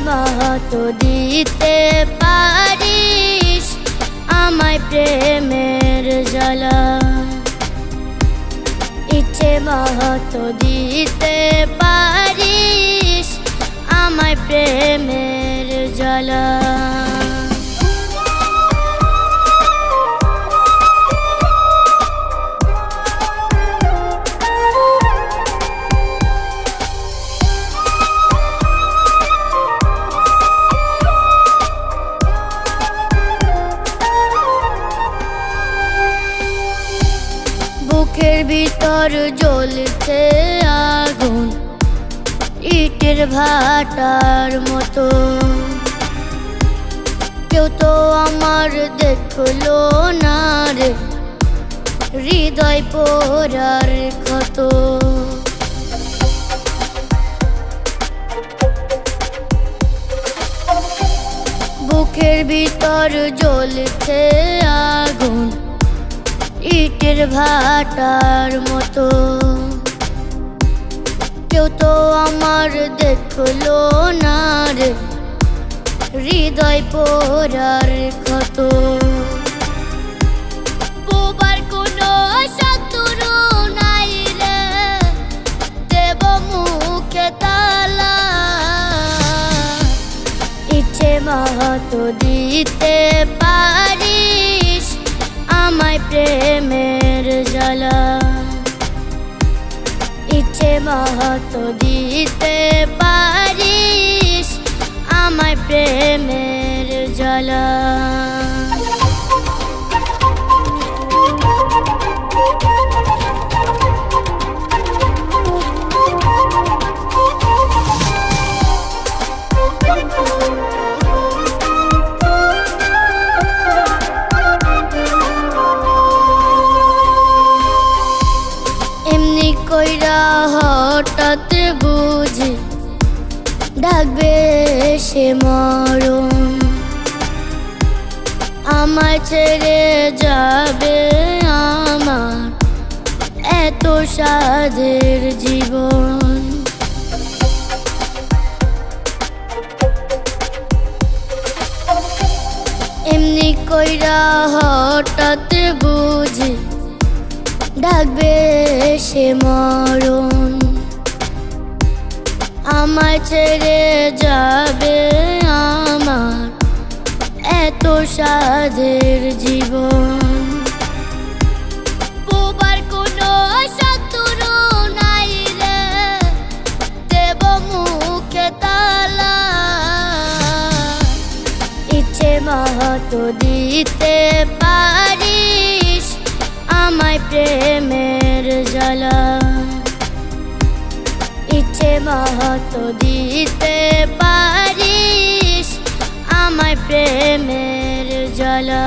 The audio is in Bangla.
মতো দিতে পারিস আমায় প্রেমের জ্বালা, ইচ্ছে মতো দিতে পারিস আমায় প্রেমের জ্বালা। বুকের ভিতর জ্বলছে আগুন ইটের ভাটার মতো, কেউ তো আমার দেখলো না রে হৃদয় পোড়ার ক্ষত। বুকের ভিতর জ্বলছে আগুন ইটের ভাটার মতো, কেউ তো আমার দেখলো না রে হৃদয় পোড়ার ক্ষত। বোবার কোনো শত্রু নাই রে দেব মুখে তালা, ইচ্ছে মতো দিতে পারিস আমায় প্রেমের জ্বালা, ইচ্ছে মতো দিতে পারিস আমায় প্রেমের জ্বালা। কইরা হঠাৎ বুঝি ডাকবে সে মরণ, আমায় ছেড়ে যাবে আমার এত সাধের জীবন। এমনি কইরা হঠাৎ বুঝি ডাকবে সে মরণ, আমায় ছেড়ে যাবে আমার এত সাধের জীবন। বোবার কোনো শত্রু নাই রে দেব মুখে তালা, ইচ্ছে মতো দিতে পারিস আমায় প্রেমের জ্বালা, ইচ্ছে মতো দিতে পারিস আমায় প্রেমের জ্বালা।